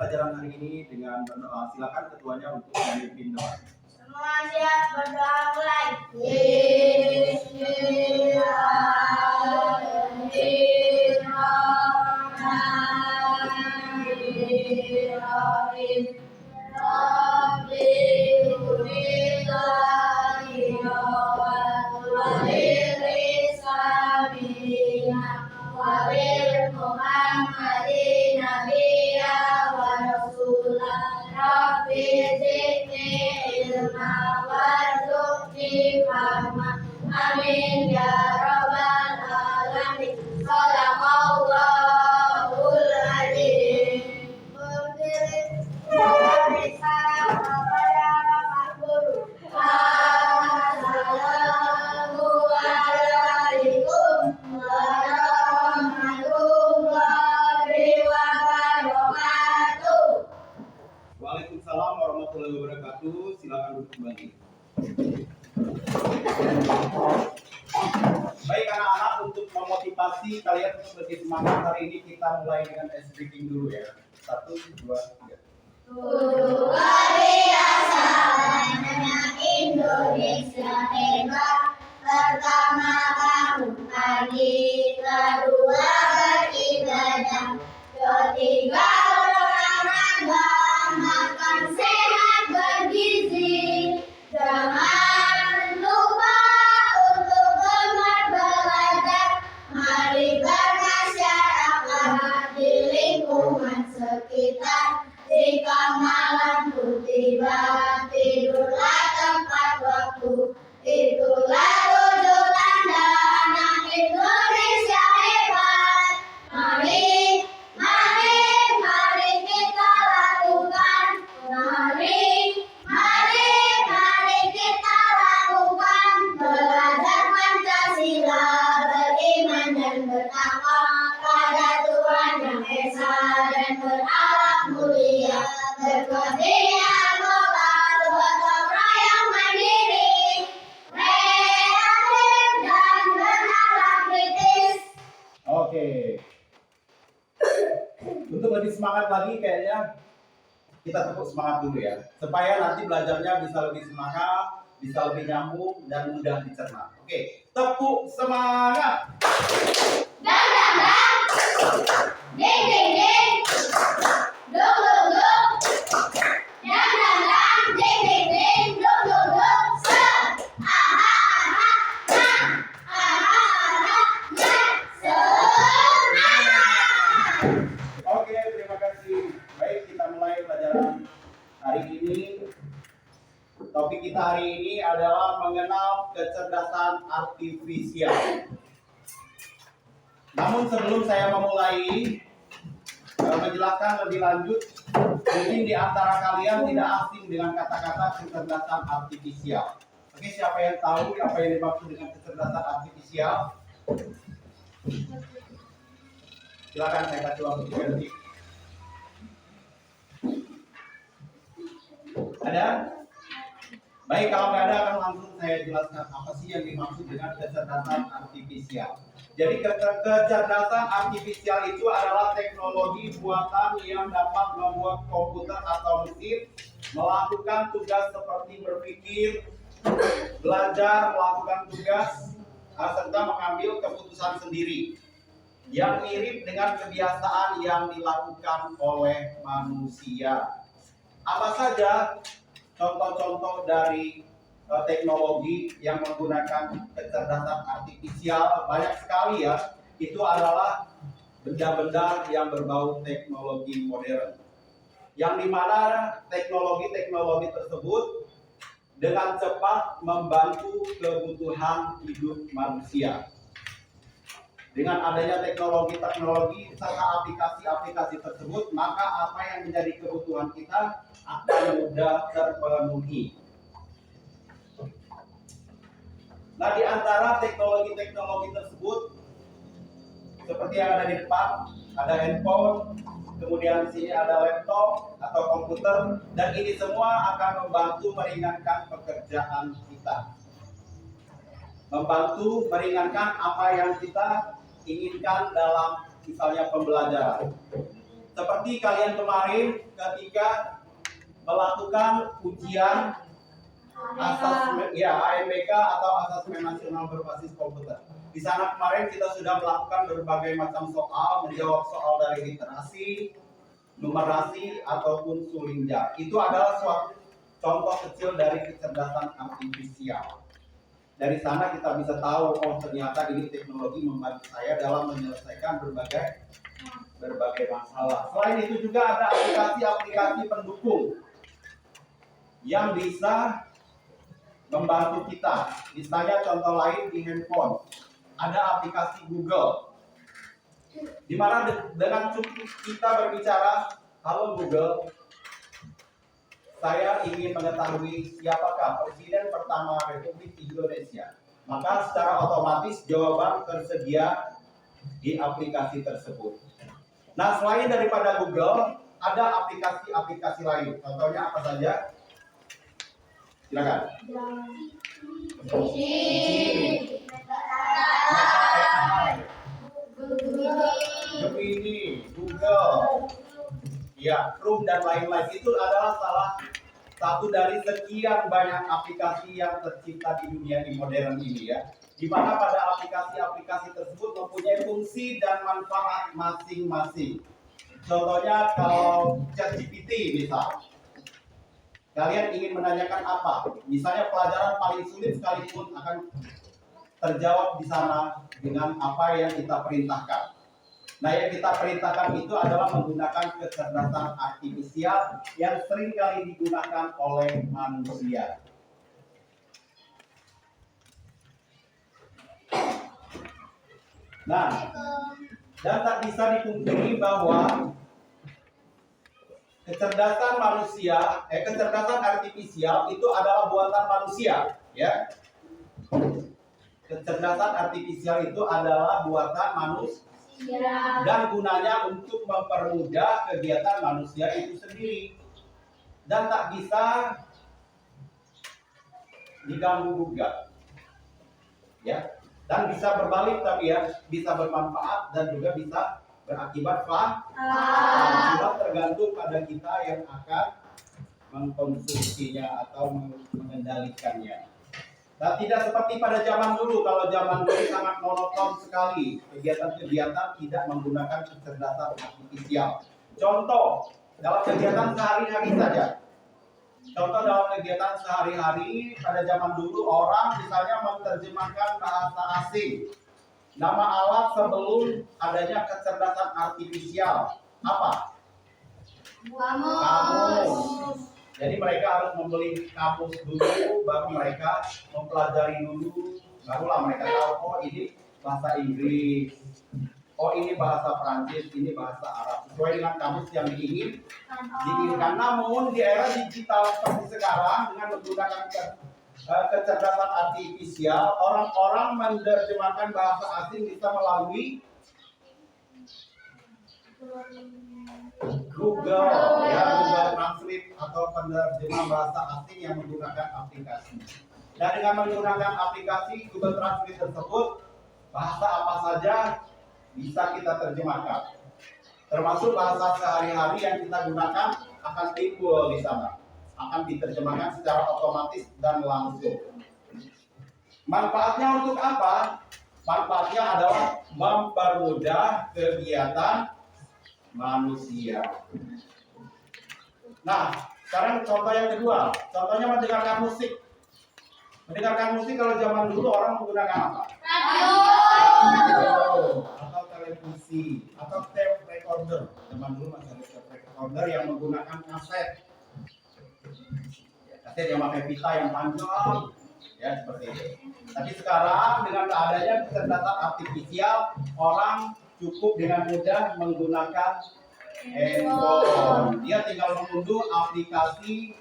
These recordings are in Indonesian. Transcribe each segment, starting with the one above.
pelajaran hari ini dengan berdoa. Silakan ketuanya untuk memimpin doa. Semua siap, berdoa mulai. Bismillahirrahmanirrahim. Amin ya rabbal alamin. Shadaqallahul adzim. Beri salam kepada Bapak Guru. Assalamualaikum warahmatullahi wabarakatuh. Waalaikumsalam warahmatullahi wabarakatuh. Silakan duduk kembali. Baik anak-anak, untuk memotivasi kalian untuk lebih semangat, hari ini kita mulai dengan ice breaking dulu ya. 1, 2, 3. Luar biasa, anak Indonesia hebat. Pertama bangun pagi, kedua beribadah, ketiga olahraga, makan sehat bergizi. Jangan lupa untuk gemar belajar. Mari bermasyarakat di lingkungan sekitar. Jika malamku tiba, tidurlah tepat waktu. Itulah tujuh tanda anak Indonesia hebat. Mari kita lakukan. Mari kita lakukan. Belajar Pancasila, beriman dan bertakwa pada Tuhan Yang Esa dan berakhlak mulia, berkepentingan global, gotong royong mandiri, kreatif dan bernalar kritis. Oke. Untuk lebih semangat lagi kayaknya kita tepuk semangat dulu ya, supaya nanti belajarnya bisa lebih semangat, bisa lebih nyambung dan mudah dicerna. Oke, tepuk semangat. Dang dang dang, ding ding ding, dung dung dung, dang dang dang, ding ding ding, dung dung dung, se, aha aha, nah, aha aha, nah, semangat. Oke, terima kasih. Baik, kita mulai pelajaran hari ini. Topik kita hari ini adalah mengenal kecerdasan artifisial. Namun sebelum saya memulai menjelaskan lebih lanjut, mungkin di antara kalian tidak asing dengan kata-kata kecerdasan artifisial. Oke, siapa yang tahu apa yang dimaksud dengan kecerdasan artifisial? Silakan saya kasih waktu 3 detik. Ada? Baik, kalau nggak ada akan langsung saya jelaskan apa sih yang dimaksud dengan kecerdasan artifisial. Jadi kecerdasan artifisial itu adalah teknologi buatan yang dapat membuat komputer atau mesin melakukan tugas seperti berpikir, belajar, melakukan tugas, serta mengambil keputusan sendiri yang mirip dengan kebiasaan yang dilakukan oleh manusia. Apa saja contoh-contoh dari teknologi yang menggunakan kecerdasan artifisial? Banyak sekali ya. Itu adalah benda-benda yang berbau teknologi modern, yang dimana teknologi-teknologi tersebut dengan cepat membantu kebutuhan hidup manusia. Dengan adanya teknologi-teknologi serta aplikasi-aplikasi tersebut, maka apa yang menjadi kebutuhan kita akan mudah terpenuhi. Nah, di antara teknologi-teknologi tersebut, seperti yang ada di depan, ada handphone, kemudian di sini ada laptop atau komputer, dan ini semua akan membantu meringankan pekerjaan kita, membantu meringankan apa yang kita inginkan dalam misalnya pembelajaran. seperti kalian kemarin ketika melakukan ujian asesmen ya ANBK atau asesmen nasional berbasis komputer. Di sana kemarin kita sudah melakukan berbagai macam soal, menjawab soal dari literasi, numerasi ataupun sulinjar. Itu adalah suatu contoh kecil dari kecerdasan artifisial. Dari sana kita bisa tahu, oh ternyata ini teknologi membantu saya dalam menyelesaikan berbagai masalah. Selain itu juga ada aplikasi-aplikasi pendukung yang bisa membantu kita. Misalnya contoh lain di handphone, ada aplikasi Google. Di mana dengan cukup kita berbicara, halo Google, saya ingin mengetahui siapakah Presiden pertama Republik Indonesia. Maka secara otomatis jawaban tersedia di aplikasi tersebut. Nah, selain daripada Google, ada aplikasi-aplikasi lain. Contohnya apa saja? Silakan. Gemini, Google, ya, Chrome dan lain-lain itu adalah salah satu dari sekian banyak aplikasi yang tercipta di dunia di modern ini ya. Di mana pada aplikasi-aplikasi tersebut mempunyai fungsi dan manfaat masing-masing. Contohnya kalau ChatGPT misal, kalian ingin menanyakan apa? Misalnya pelajaran paling sulit sekalipun akan terjawab di sana dengan apa yang kita perintahkan. Nah, yang kita perintahkan itu adalah menggunakan kecerdasan artifisial yang sering kali digunakan oleh manusia. Nah, dan tak bisa dipungkiri bahwa kecerdasan artifisial itu adalah buatan manusia, ya. Kecerdasan artifisial itu adalah buatan manusia. Dan gunanya untuk mempermudah kegiatan manusia itu sendiri dan tak bisa diganggu gugat, ya, dan bisa berbalik tapi ya bisa bermanfaat dan juga bisa berakibat fatal, tergantung pada kita yang akan mengkonsumsinya atau mengendalikannya. Nah, tidak seperti pada zaman dulu. Kalau zaman dulu sangat monoton sekali. Kegiatan-kegiatan tidak menggunakan kecerdasan artifisial. Contoh, dalam kegiatan sehari-hari saja. Contoh dalam kegiatan sehari-hari pada zaman dulu orang misalnya menerjemahkan bahasa asing. Nama alat sebelum adanya kecerdasan artifisial. Apa? Kamus. Jadi mereka harus membeli kamus dulu, baru mereka mempelajari dulu, barulah mereka tahu, oh ini bahasa Inggris, oh ini bahasa Prancis, ini bahasa Arab, sesuai dengan kamus yang diinginkan. Namun di era digital seperti sekarang dengan menggunakan kecerdasan artifisial, orang-orang menerjemahkan bahasa asing bisa melalui Google, ya, Google Translate atau penerjemah bahasa asing yang menggunakan aplikasi. Dan dengan menggunakan aplikasi Google Translate tersebut, bahasa apa saja bisa kita terjemahkan. Termasuk bahasa sehari-hari yang kita gunakan akan timbul di sana, akan diterjemahkan secara otomatis dan langsung. Manfaatnya untuk apa? Manfaatnya adalah mempermudah kegiatan manusia. Nah, sekarang contoh yang kedua, contohnya mendengarkan musik. Mendengarkan musik kalau zaman dulu orang menggunakan apa? Radio atau televisi atau tape recorder. Zaman dulu masih ada tape recorder yang menggunakan kaset. Kaset yang pakai pita yang panjang, ya seperti itu. Tapi sekarang dengan adanya kecerdasan artifisial, orang cukup dengan mudah menggunakan handphone. Dia tinggal mengunduh aplikasi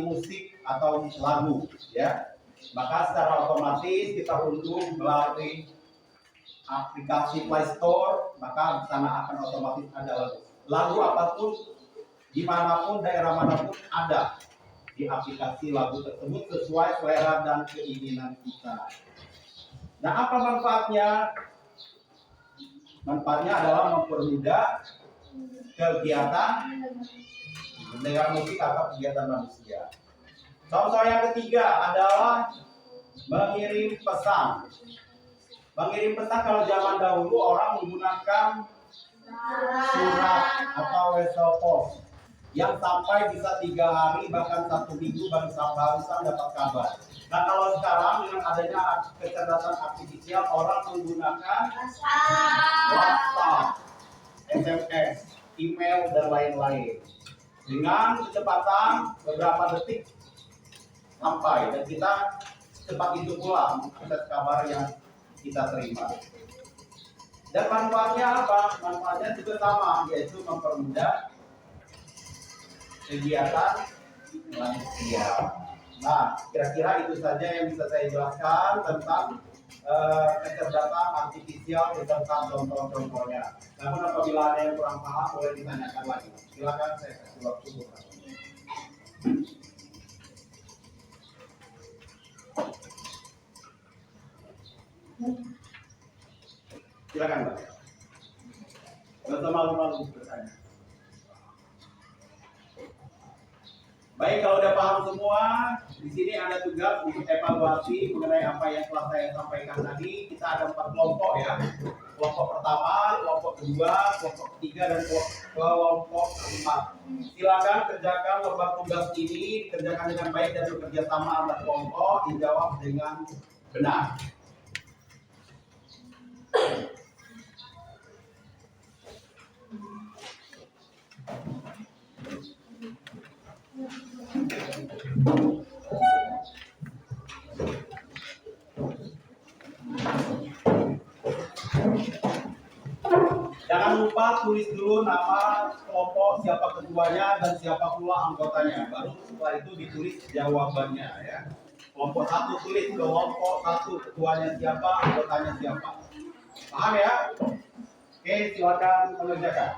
musik atau lagu, ya. Maka secara otomatis kita unduh melalui aplikasi Play Store, maka di sana akan otomatis ada lagu. Lagu apapun, dimanapun, daerah manapun ada di aplikasi lagu tersebut sesuai selera dan keinginan kita. Nah, apa manfaatnya? Manfaatnya adalah mempermudah kegiatan mendengar musik atau kegiatan manusia. Contoh yang ketiga adalah mengirim pesan. Mengirim pesan kalau zaman dahulu orang menggunakan surat atau wesopos yang sampai bisa 3 hari bahkan 1 minggu barusan dapat kabar. Nah kalau sekarang dengan adanya kecerdasan artifisial orang menggunakan WhatsApp, SMS, email dan lain-lain dengan kecepatan beberapa detik sampai dan kita cepat itu pula mengakses kabar yang kita terima. Dan manfaatnya apa? Manfaatnya juga sama, yaitu mempermudah kegiatan manusia. Nah, kira-kira itu saja yang bisa saya jelaskan tentang kecerdasan artifisial beserta contoh-contohnya. Namun apabila ada yang kurang paham boleh ditanyakan lagi. Silakan saya kasih waktu. Silakan Mbak. Nggak usah malu-malu bertanya. Baik, kalau udah paham semua, di sini ada tugas untuk evaluasi mengenai apa yang telah saya sampaikan tadi. Kita ada 4 kelompok ya. Kelompok pertama, kelompok kedua, kelompok ketiga, dan kelompok keempat. Silakan kerjakan lembar tugas ini, kerjakan dengan baik dan bekerja sama antar kelompok, dijawab dengan benar. Jangan lupa tulis dulu nama kelompok, siapa ketuanya dan siapa pula anggotanya. Baru setelah itu ditulis jawabannya ya. Kelompok 1 tulis kelompok 1 ketuanya siapa, anggotanya siapa. Paham ya? Oke, silakan mengerjakan.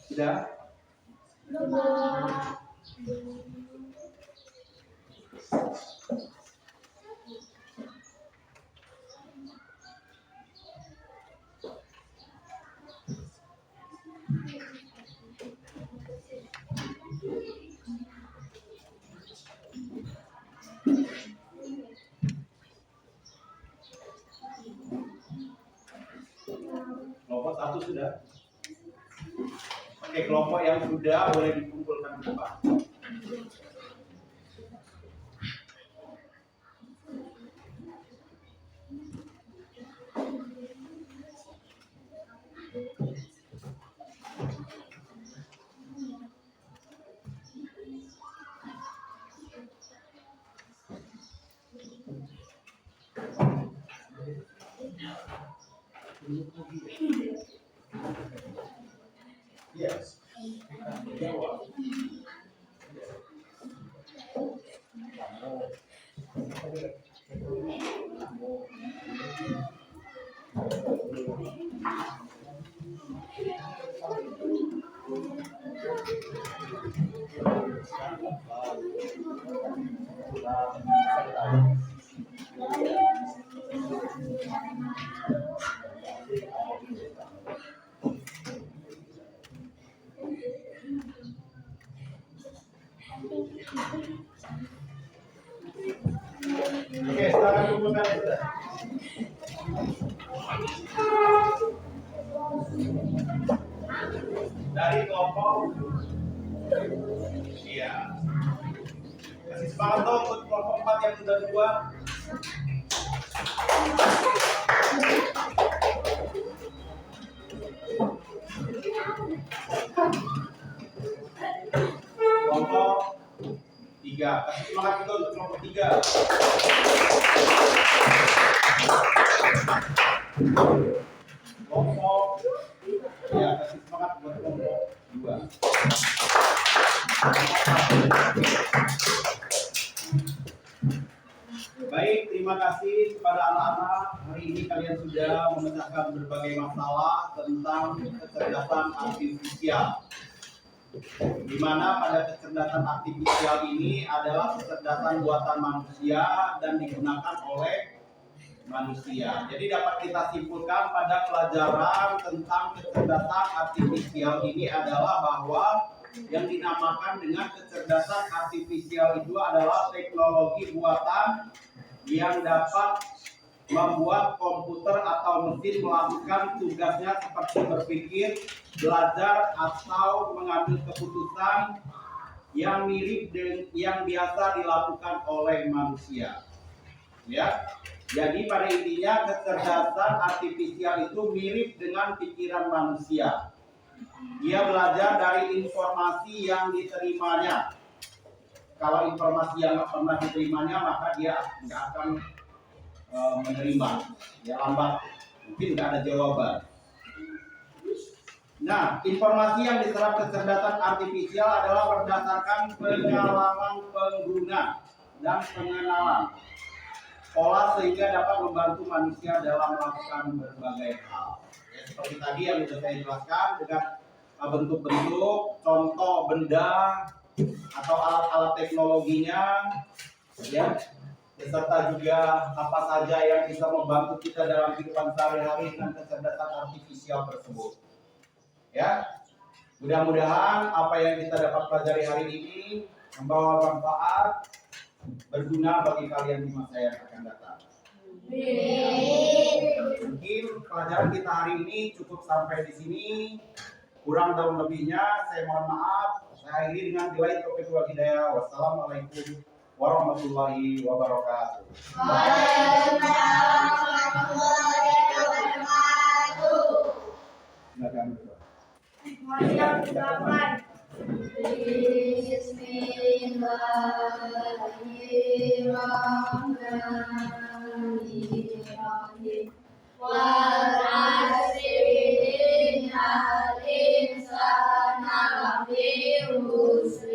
Sudah? Kelompok 1 sudah? Oke, kelompok yang sudah boleh dikumpulkan ke depan. Yes. Jawab. Oke, sekarang kumpulkan sudah. Dari kelompok, iya. Kasih semangat dong buat kelompok 4 yang sudah dua. Kelompok 3, kasih semangat juga untuk kelompok 3. Kelompok, ya kasih semangat buat kelompok 2. Baik, terima kasih kepada anak-anak. Hari ini kalian sudah memecahkan berbagai masalah tentang kecerdasan artifisial. Di mana pada kecerdasan artifisial ini adalah kecerdasan buatan manusia dan digunakan oleh manusia. Jadi dapat kita simpulkan pada pelajaran tentang kecerdasan artifisial ini adalah bahwa yang dinamakan dengan kecerdasan artifisial itu adalah teknologi buatan yang dapat membuat komputer atau mesin melakukan tugasnya seperti berpikir, belajar, atau mengambil keputusan yang mirip dengan yang biasa dilakukan oleh manusia. Ya, jadi pada intinya kecerdasan artifisial itu mirip dengan pikiran manusia. Dia belajar dari informasi yang diterimanya. Kalau informasi yang nggak pernah diterimanya, maka dia nggak akan menerima. Ya lambat, mungkin nggak ada jawaban. Nah, informasi yang diserap kecerdasan artifisial adalah berdasarkan pengalaman pengguna dan pengenalan pola sehingga dapat membantu manusia dalam melakukan berbagai hal. Ya, seperti tadi yang sudah saya jelaskan dengan bentuk-bentuk, contoh benda atau alat-alat teknologinya, ya, beserta juga apa saja yang bisa membantu kita dalam kehidupan sehari-hari dengan kecerdasan artifisial tersebut. Ya, mudah-mudahan apa yang kita dapat pelajari hari ini membawa manfaat berguna bagi kalian di masa yang akan datang. Mungkin pelajaran kita hari ini cukup sampai di sini. Kurang dan lebihnya saya mohon maaf. Saya akhiri dengan billahi taufiq wal hidayah. Wassalamualaikum warahmatullahi wabarakatuh. Waalaikumsalam warahmatullahi wabarakatuh. Silakan. Bismillahirrahmanirrahim. Wal 'asri innal insana lafi khusr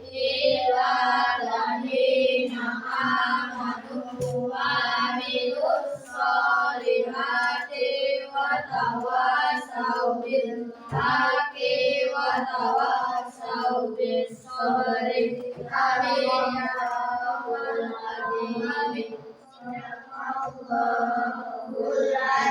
illa alladziina aamanu wa 'amilus shalihati wa tawassaw bil haqqi wa tawassaw bis sabri. Amin ya rabbal alamin.